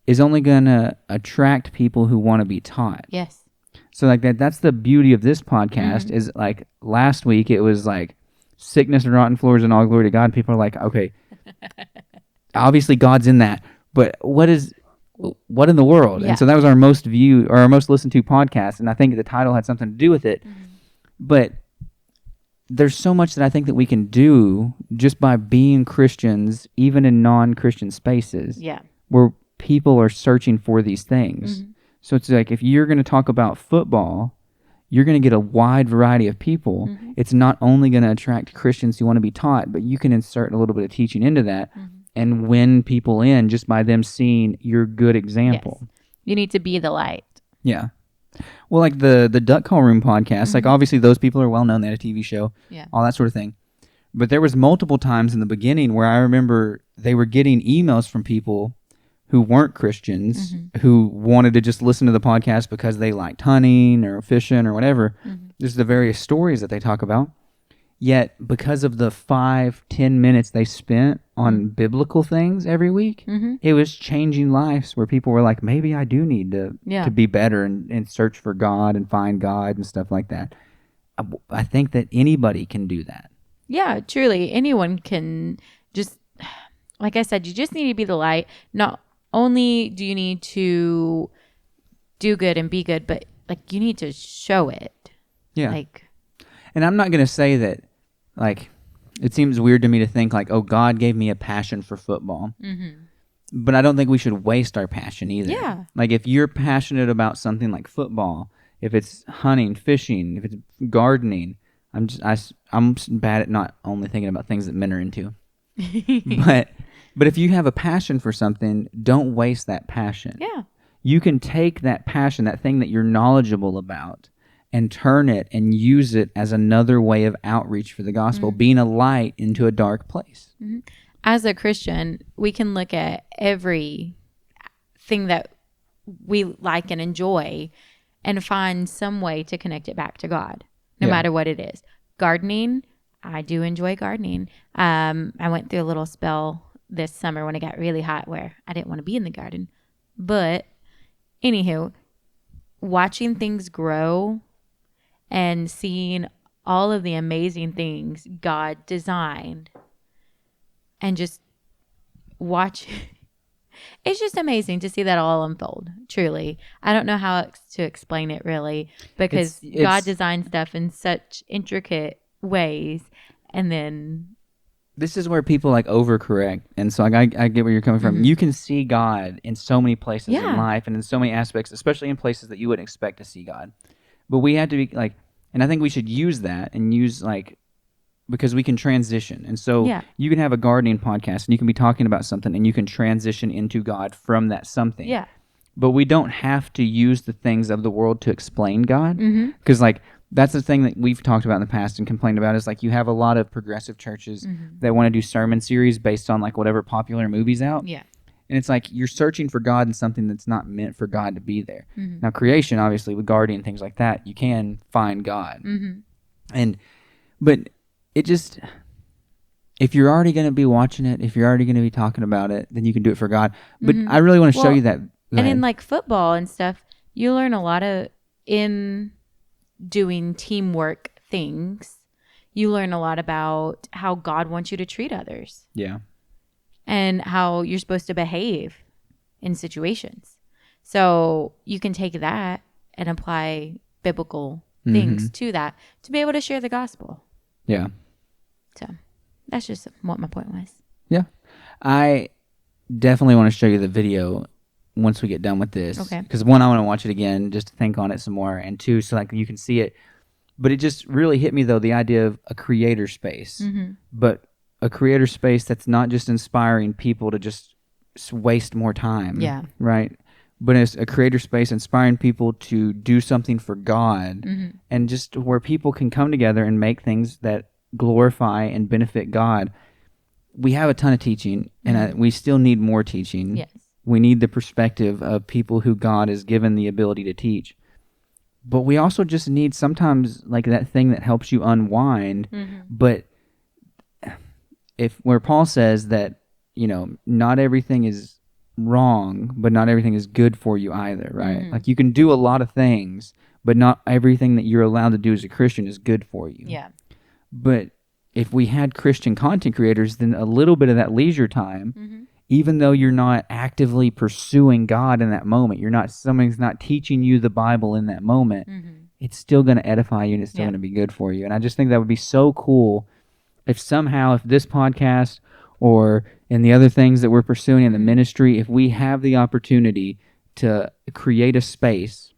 is only going to attract people who want to be taught. Yes. So like that's the beauty of this podcast is like last week it was like sickness and rotten floors and all glory to God. People are like, okay, obviously God's in that, but what in the world? Yeah. And so that was our most viewed or our most listened to podcast. And I think the title had something to do with it, but there's so much that I think that we can do just by being Christians, even in non-Christian spaces, where people are searching for these things. So it's like if you're going to talk about football, you're going to get a wide variety of people. It's not only going to attract Christians who want to be taught, but you can insert a little bit of teaching into that and win people in just by them seeing your good example. Yes. You need to be the light. Yeah. Well, like the Duck Call Room podcast, like obviously those people are well known. They had a TV show, all that sort of thing. But there was multiple times in the beginning where I remember they were getting emails from people who weren't Christians who wanted to just listen to the podcast because they liked hunting or fishing or whatever. There's the various stories that they talk about. Yet because of the 5-10 minutes they spent on biblical things every week, it was changing lives where people were like, maybe I do need to be better and search for God and find God and stuff like that. I think that anybody can do that. Yeah, truly. Anyone can just, like I said, you just need to be the light. Not only do you need to do good and be good, but like you need to show it. Yeah. And I'm not going to say that, like, it seems weird to me to think, like, oh, God gave me a passion for football. But I don't think we should waste our passion either. Yeah. Like, if you're passionate about something like football, if it's hunting, fishing, if it's gardening, I'm bad at not only thinking about things that men are into. But if you have a passion for something, don't waste that passion. Yeah. You can take that passion, that thing that you're knowledgeable about, and turn it and use it as another way of outreach for the gospel, being a light into a dark place. As a Christian, we can look at every thing that we like and enjoy and find some way to connect it back to God, no matter what it is. Gardening, I do enjoy gardening. I went through a little spell this summer when it got really hot where I didn't want to be in the garden. But anywho, watching things grow and seeing all of the amazing things God designed and just watch. It's just amazing to see that all unfold, truly. I don't know how to explain it really, because God designed stuff in such intricate ways. And then this is where people like overcorrect. And so I get where you're coming from. You can see God in so many places in life and in so many aspects, especially in places that you wouldn't expect to see God. But we have to be like, and I think we should use that and use like, because we can transition. And so you can have a gardening podcast and you can be talking about something and you can transition into God from that something. Yeah. But we don't have to use the things of the world to explain God. Because like, that's the thing that we've talked about in the past and complained about is like you have a lot of progressive churches that want to do sermon series based on like whatever popular movie's out. Yeah. And it's like you're searching for God in something that's not meant for God to be there. Now, creation, obviously, with gardening and things like that, you can find God. But it just, if you're already going to be watching it, if you're already going to be talking about it, then you can do it for God. But I really want to show you that. And in like football and stuff, you learn a lot of, in doing teamwork things, you learn a lot about how God wants you to treat others. Yeah. And how you're supposed to behave in situations. So you can take that and apply biblical things to that to be able to share the gospel. Yeah. So that's just what my point was. Yeah. I definitely want to show you the video once we get done with this. Okay. Because one, I want to watch it again just to think on it some more. And two, so like you can see it. But it just really hit me, though, the idea of a creator space. But a creator space that's not just inspiring people to just waste more time. Yeah. Right. But it's a creator space inspiring people to do something for God, and just where people can come together and make things that glorify and benefit God. We have a ton of teaching, and we still need more teaching. Yes. We need the perspective of people who God has given the ability to teach. But we also just need sometimes like that thing that helps you unwind. But where Paul says that, not everything is wrong, but not everything is good for you either, right? Like you can do a lot of things, but not everything that you're allowed to do as a Christian is good for you. Yeah. But if we had Christian content creators, then a little bit of that leisure time, even though you're not actively pursuing God in that moment, someone's not teaching you the Bible in that moment, it's still going to edify you and it's still going to be good for you. And I just think that would be so cool if this podcast or in the other things that we're pursuing in the ministry, if we have the opportunity to create a space,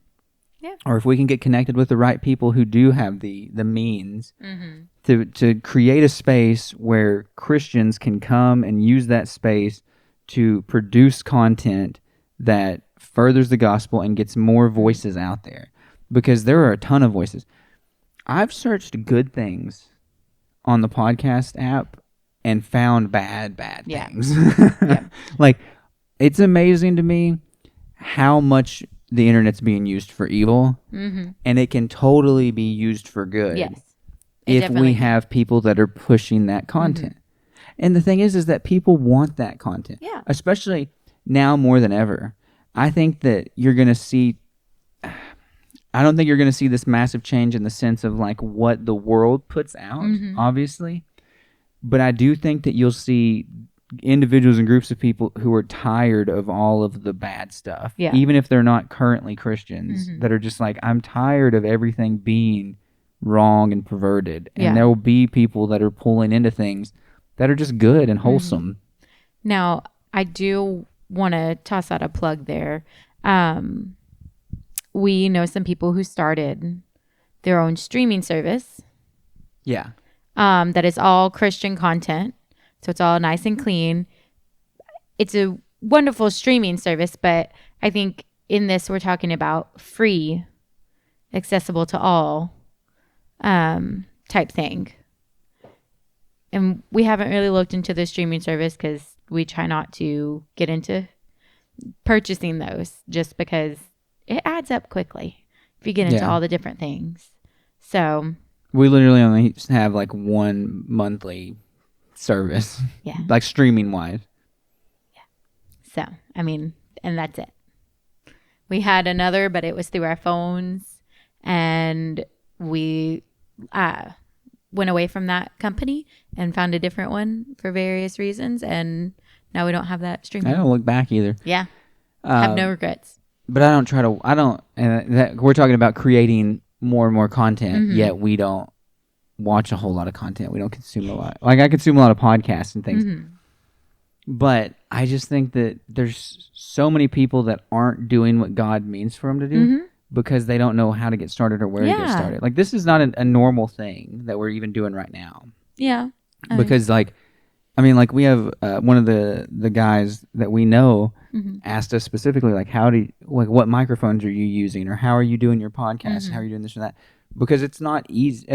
or if we can get connected with the right people who do have the means to create a space where Christians can come and use that space to produce content that furthers the gospel and gets more voices out there. Because there are a ton of voices. I've searched good things on the podcast app and found bad things. Like, it's amazing to me how much the internet's being used for evil, and it can totally be used for good. Yes. If we have people that are pushing that content. And the thing is that people want that content. Yeah. Especially now more than ever. I think that you're going to see... I don't think you're going to see this massive change in the sense of like what the world puts out, obviously. But I do think that you'll see individuals and groups of people who are tired of all of the bad stuff, even if they're not currently Christians, that are just like, I'm tired of everything being wrong and perverted. And there will be people that are pulling into things that are just good and wholesome. Now, I do want to toss out a plug there. We know some people who started their own streaming service. Yeah. That is all Christian content. So it's all nice and clean. It's a wonderful streaming service, but I think in this we're talking about free, accessible to all type thing. And we haven't really looked into the streaming service because we try not to get into purchasing those just because it adds up quickly if you get into all the different things. So we literally only have like one monthly service, like streaming wise. So, I mean, and that's it. We had another, but it was through our phones, and we went away from that company and found a different one for various reasons, and now we don't have that streaming. I don't look back either. Yeah. Have no regrets. But we're talking about creating more and more content, yet we don't watch a whole lot of content. We don't consume a lot. Like, I consume a lot of podcasts and things. But I just think that there's so many people that aren't doing what God means for them to do because they don't know how to get started or where to get started. Like, this is not a normal thing that we're even doing right now. Yeah. Because, we have one of the guys that we know asked us specifically, like, what microphones are you using, or how are you doing your podcast, how are you doing this or that? Because it's not easy.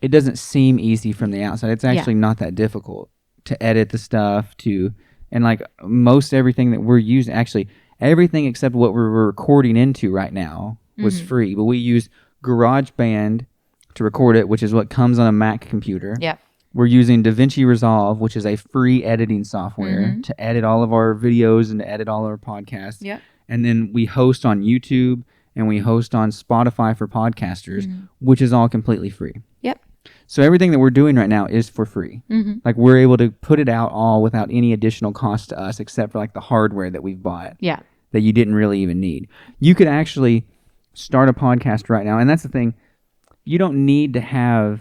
It doesn't seem easy from the outside. It's actually not that difficult to edit the stuff, and like most everything that we're using, actually everything except what we're recording into right now was free. But we use GarageBand to record it, which is what comes on a Mac computer. Yeah. We're using DaVinci Resolve, which is a free editing software to edit all of our videos and to edit all our podcasts. Yeah. And then we host on YouTube and we host on Spotify for podcasters, which is all completely free. Yep. So everything that we're doing right now is for free. Like, we're able to put it out all without any additional cost to us, except for like the hardware that we've bought. Yeah. That you didn't really even need. You could actually start a podcast right now. And that's the thing. You don't need to have,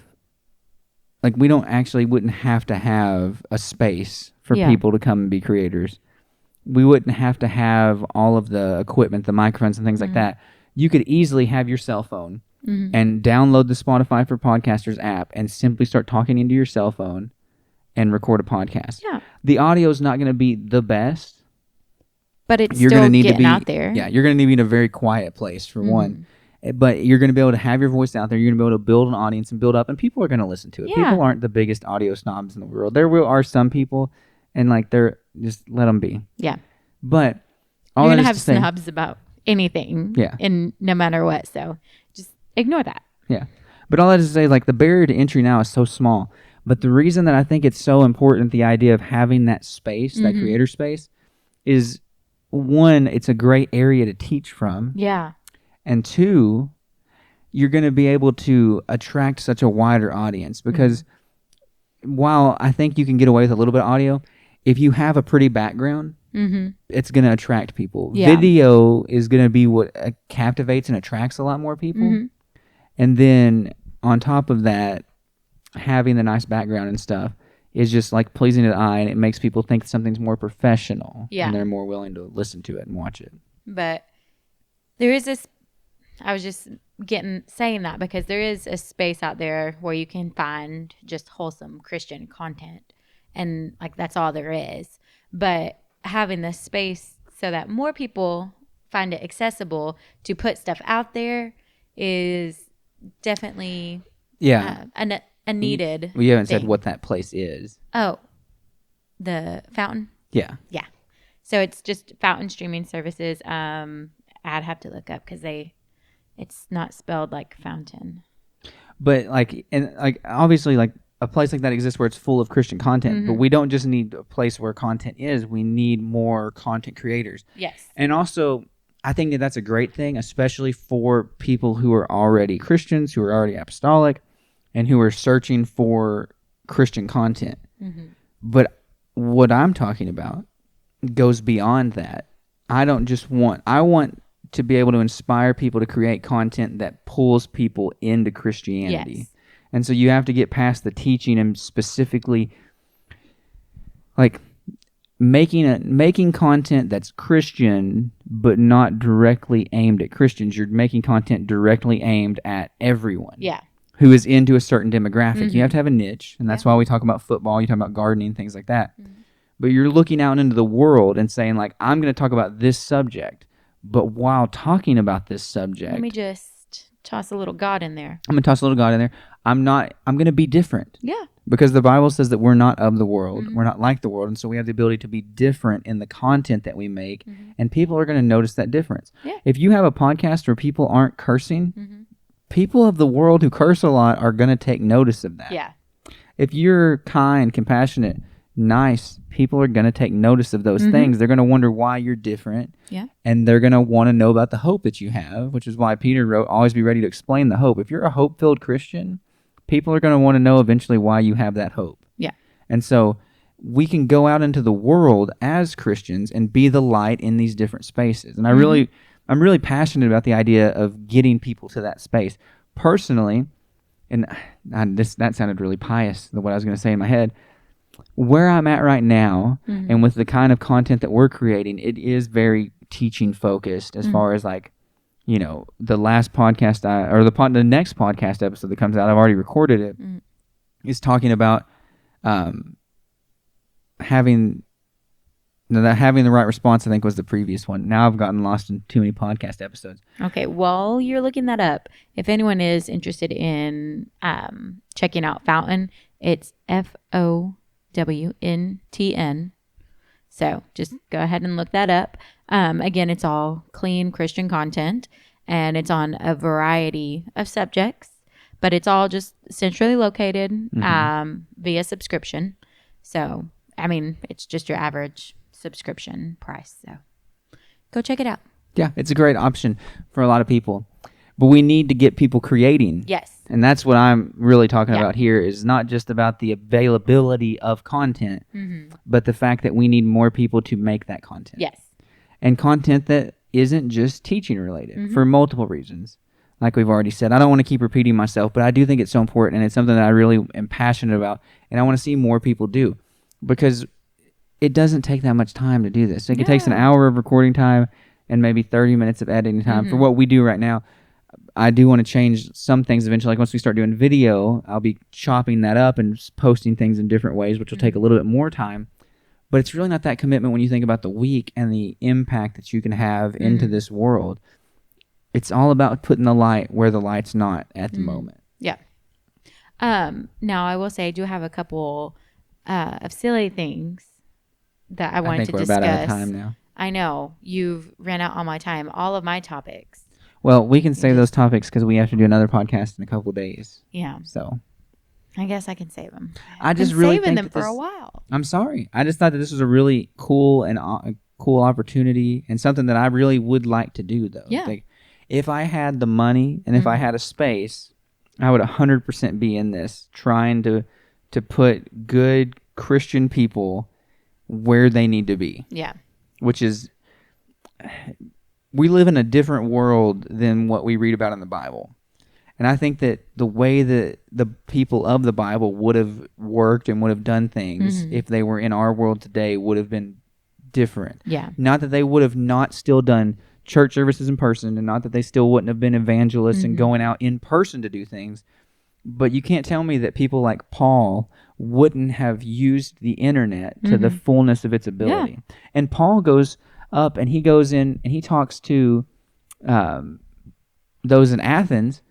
like, we wouldn't have to have a space for people to come and be creators. We wouldn't have to have all of the equipment, the microphones and things like that. You could easily have your cell phone and download the Spotify for Podcasters app and simply start talking into your cell phone and record a podcast. Yeah. The audio is not going to be the best. But it's you're still gonna need getting to be, out there. Yeah, you're going to need to be in a very quiet place for one. But you're going to be able to have your voice out there. You're going to be able to build an audience and build up, and people are going to listen to it. Yeah. People aren't the biggest audio snobs in the world. There are some people, and like they're just let them be. Yeah. But you're going to have snobs about anything. Yeah. And no matter what, so just ignore that. Yeah. But all that is to say, like the barrier to entry now is so small. But the reason that I think it's so important, the idea of having that space, that creator space, is one, it's a great area to teach from. Yeah. And two, you're going to be able to attract such a wider audience because while I think you can get away with a little bit of audio, if you have a pretty background, it's going to attract people. Yeah. Video is going to be what captivates and attracts a lot more people. And then on top of that, having the nice background and stuff is just like pleasing to the eye, and it makes people think something's more professional. Yeah. And they're more willing to listen to it and watch it. But there is this... I was just saying that because there is a space out there where you can find just wholesome Christian content, and like that's all there is. But having this space so that more people find it accessible to put stuff out there is definitely a needed. We haven't said what that place is. Oh, the Fountain. Yeah. Yeah. So it's just Fountain Streaming Services. I'd have to look up because it's not spelled like fountain. But obviously like a place like that exists where it's full of Christian content, but we don't just need a place where content is. We need more content creators. Yes. And also, I think that that's a great thing, especially for people who are already Christians, who are already apostolic, and who are searching for Christian content. But what I'm talking about goes beyond that. I want to be able to inspire people to create content that pulls people into Christianity. Yes. And so you have to get past the teaching and specifically like making content that's Christian but not directly aimed at Christians. You're making content directly aimed at everyone. Yeah. Who is into a certain demographic. You have to have a niche, and that's why we talk about football, you talk about gardening, things like that. But you're looking out into the world and saying like, I'm going to talk about this subject. But while talking about this subject... Let me just toss a little God in there. I'm going to toss a little God in there. I'm going to be different. Yeah. Because the Bible says that we're not of the world. We're not like the world. And so we have the ability to be different in the content that we make. And people are going to notice that difference. Yeah. If you have a podcast where people aren't cursing, people of the world who curse a lot are going to take notice of that. Yeah. If you're kind, compassionate, nice, people are going to take notice of those things. They're going to wonder why you're different. Yeah. And they're going to want to know about the hope that you have, which is why Peter wrote, always be ready to explain the hope. If you're a hope-filled Christian, people are going to want to know eventually why you have that hope. Yeah. And so we can go out into the world as Christians and be the light in these different spaces. And I'm really passionate about the idea of getting people to that space. Personally, and that sounded really pious, what I was going to say in my head, where I'm at right now and with the kind of content that we're creating, it is very teaching focused as far as like, you know, the last podcast the next podcast episode that comes out, I've already recorded it, is talking about having the right response. I think was the previous one. Now I've gotten lost in too many podcast episodes. Okay, while you're looking that up, if anyone is interested in checking out Fountain, it's FOWNTN. So just go ahead and look that up. Again, it's all clean Christian content, and it's on a variety of subjects, but it's all just centrally located via subscription. So, I mean, it's just your average subscription price. So go check it out. Yeah, it's a great option for a lot of people. But we need to get people creating. Yes. And that's what I'm really talking about here, is not just about the availability of content, but the fact that we need more people to make that content. Yes. And content that isn't just teaching related for multiple reasons. Like we've already said, I don't want to keep repeating myself, but I do think it's so important, and it's something that I really am passionate about, and I want to see more people do, because it doesn't take that much time to do this. It takes an hour of recording time and maybe 30 minutes of editing time for what we do right now. I do want to change some things eventually. Like once we start doing video, I'll be chopping that up and posting things in different ways, which will take a little bit more time. But it's really not that commitment when you think about the week and the impact that you can have into this world. It's all about putting the light where the light's not at the moment. Yeah. Now, I will say I do have a couple of silly things that I wanted to discuss. I think we're about out of time now. I know. You've ran out on my time. All of my topics. Well, we can save those topics because we have to do another podcast in a couple of days. Yeah. So I guess I can save them. I just really saving them for a while. I'm sorry. I just thought that this was a really cool and cool opportunity and something that I really would like to do, though. Yeah. Like, if I had the money and if I had a space, I would 100% be in this, trying to put good Christian people where they need to be. Yeah. Which is, we live in a different world than what we read about in the Bible. And I think that the way that the people of the Bible would have worked and would have done things if they were in our world today would have been different. Yeah. Not that they would have not still done church services in person, and not that they still wouldn't have been evangelists and going out in person to do things. But you can't tell me that people like Paul wouldn't have used the internet to the fullness of its ability. Yeah. And Paul goes up and he goes in and he talks to those in Athens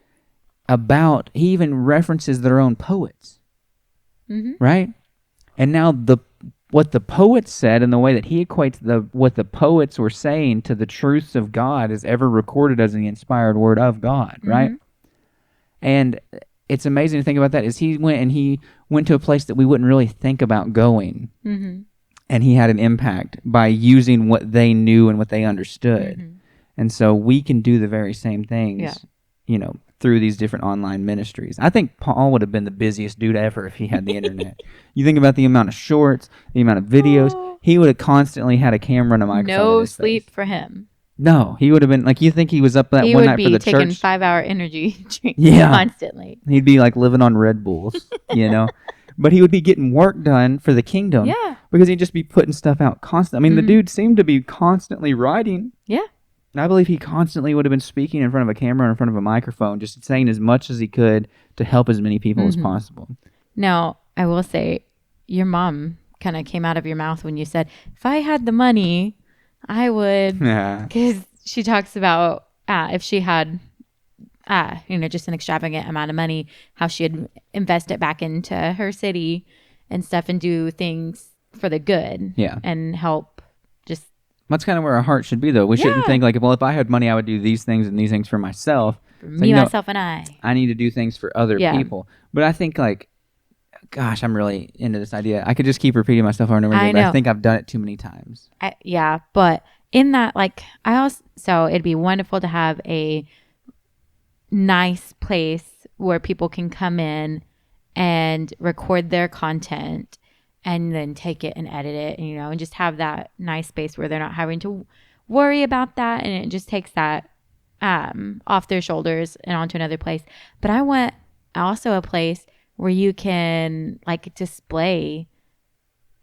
about, he even references their own poets, right? And now what the poets said and the way that he equates what the poets were saying to the truths of God is ever recorded as the inspired word of God, right? And it's amazing to think about that. Is he went to a place that we wouldn't really think about going, and he had an impact by using what they knew and what they understood. And so we can do the very same things, through these different online ministries. I think Paul would have been the busiest dude ever if he had the internet. You think about the amount of shorts, the amount of videos. He would have constantly had a camera and a microphone. No sleep for him. No, he would have been like, you think he was up that one night for the church? He would be taking 5-hour energy drinks constantly. He'd be like living on Red Bulls, But he would be getting work done for the kingdom. Yeah. Because he'd just be putting stuff out constantly. I mean, the dude seemed to be constantly writing. Yeah. I believe he constantly would have been speaking in front of a camera, in front of a microphone, just saying as much as he could to help as many people as possible. Now, I will say, your mom kind of came out of your mouth when you said, if I had the money, I would. Because she talks about if she had, just an extravagant amount of money, how she'd invest it back into her city and stuff and do things for the good. Yeah. And help. That's kind of where our heart should be, though. We shouldn't think like, well, if I had money, I would do these things and these things for myself. For me, myself, and I. I need to do things for other people. But I think, like, gosh, I'm really into this idea. I could just keep repeating myself over and over again, but I think I've done it too many times. But in that, like, so it'd be wonderful to have a nice place where people can come in and record their content and then take it and edit it, and just have that nice space where they're not having to worry about that, and it just takes that off their shoulders and onto another place. But I want also a place where you can like display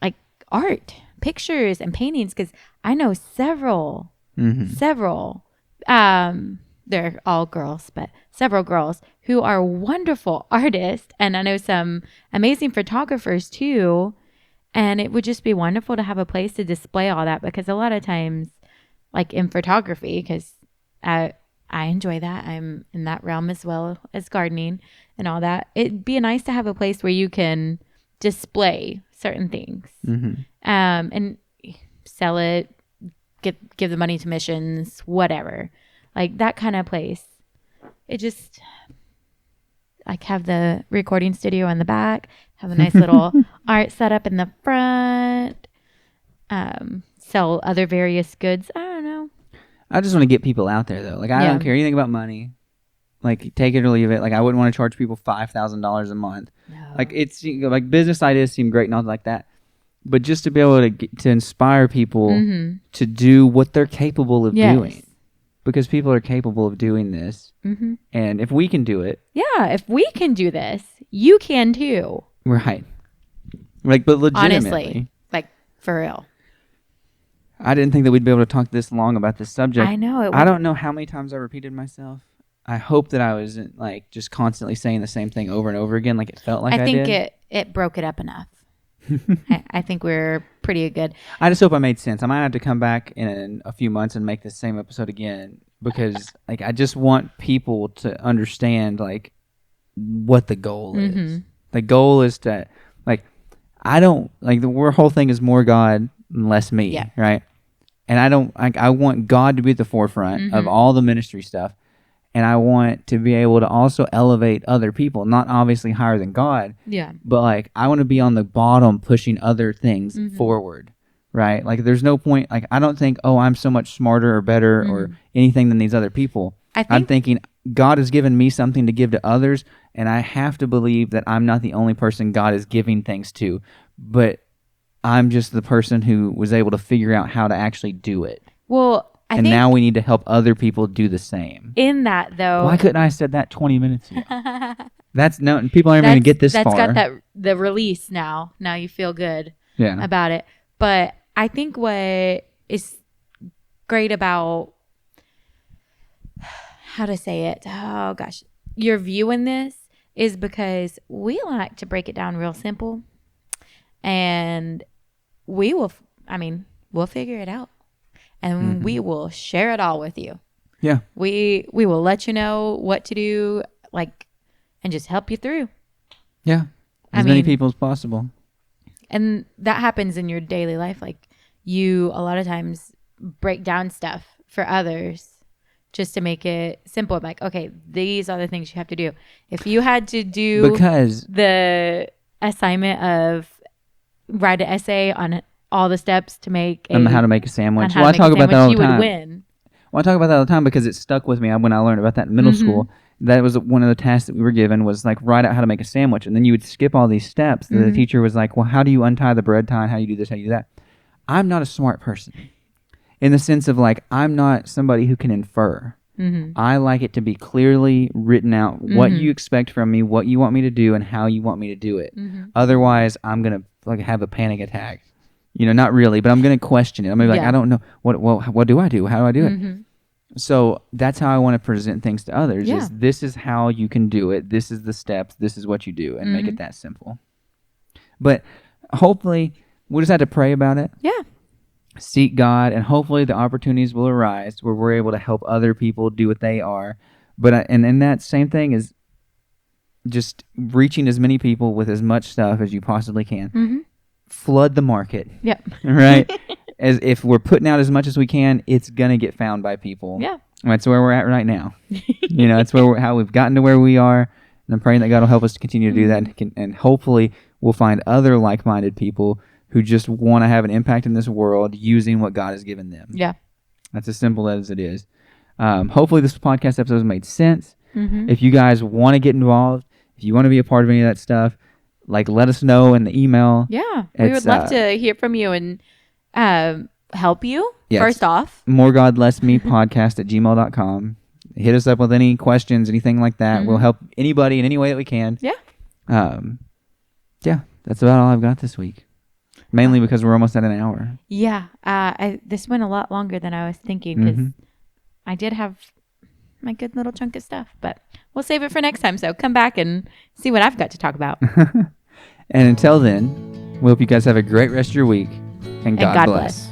like art, pictures, and paintings, because I know several, they're all girls, but several girls who are wonderful artists, and I know some amazing photographers too. And it would just be wonderful to have a place to display all that, because a lot of times, like in photography, because I enjoy that. I'm in that realm as well as gardening and all that. It'd be nice to have a place where you can display certain things and sell it, give the money to missions, whatever. Like that kind of place. It just... like have the recording studio in the back, have a nice little art setup in the front, sell other various goods. I don't know. I just want to get people out there, though. Like, I don't care anything about money. Like, take it or leave it. Like, I wouldn't want to charge people $5,000 a month. No. Like, it's like business ideas seem great and all like that. But just to be able to inspire people to do what they're capable of doing. Because people are capable of doing this. And if we can do it. Yeah, if we can do this, you can too. Right. Like, but legitimately. Honestly, like, for real. I didn't think that we'd be able to talk this long about this subject. I know. I don't know how many times I repeated myself. I hope that I wasn't like just constantly saying the same thing over and over again, like it felt like I think did. it broke it up enough. I think we're pretty good. I just hope I made sense. I might have to come back in a few months and make the same episode again because like I just want people to understand like what the goal is. The goal is to like I don't like the whole thing is more God and less me, right? And I want God to be at the forefront of all the ministry stuff. And I want to be able to also elevate other people, not obviously higher than God. Yeah. But like I want to be on the bottom pushing other things forward, right? Like there's no point, like I don't think, oh, I'm so much smarter or better or anything than these other people. I'm thinking God has given me something to give to others, and I have to believe that I'm not the only person God is giving things to, but I'm just the person who was able to figure out how to actually do it. Well, I think now we need to help other people do the same. In that, though, why couldn't I have said that 20 minutes ago? That's no, people aren't going to get this far. That's got the release now. Now you feel good about it. But I think what is great about how to say it, oh gosh, your view in this is because we like to break it down real simple, and we'll figure it out. And we will share it all with you. Yeah. We will let you know what to do, like, and just help you through. Yeah. As many people as possible. And that happens in your daily life. Like, you a lot of times break down stuff for others just to make it simple. Like, okay, these are the things you have to do. If you had to do the assignment of write an essay on how to make a sandwich. Well, I talk about that all the time. Well, I talk about that all the time because it stuck with me when I learned about that in middle school. That was one of the tasks that we were given was like write out how to make a sandwich, and then you would skip all these steps. The teacher was like, "Well, how do you untie the bread tie? How do you do this? How do you do that?" I'm not a smart person, in the sense of like I'm not somebody who can infer. I like it to be clearly written out what you expect from me, what you want me to do, and how you want me to do it. Otherwise, I'm gonna like have a panic attack. You know, not really, but I'm going to question it. I'm going to be like, I don't know. What do I do? How do I do it? So that's how I want to present things to others. Is this is how you can do it. This is the steps. This is what you do, and make it that simple. But hopefully, we'll just have to pray about it. Yeah. Seek God, and hopefully the opportunities will arise where we're able to help other people do what they are. But and that same thing is just reaching as many people with as much stuff as you possibly can. Flood the market. Yep. Right? As if we're putting out as much as we can, it's going to get found by people. Yeah. And that's where we're at right now. You know, that's where how we've gotten to where we are. And I'm praying that God will help us to continue to do that. And hopefully we'll find other like-minded people who just want to have an impact in this world using what God has given them. Yeah. That's as simple as it is. Hopefully this podcast episode has made sense. If you guys want to get involved, if you want to be a part of any of that stuff, like, let us know in the email. Yeah. We would love to hear from you and help you, first off. More God, Less Me podcast at gmail.com. Hit us up with any questions, anything like that. We'll help anybody in any way that we can. Yeah. Yeah, that's about all I've got this week. Mainly because we're almost at an hour. Yeah. This went a lot longer than I was thinking because I did have my good little chunk of stuff, but we'll save it for next time. So come back and see what I've got to talk about. And until then, we hope you guys have a great rest of your week. And God bless.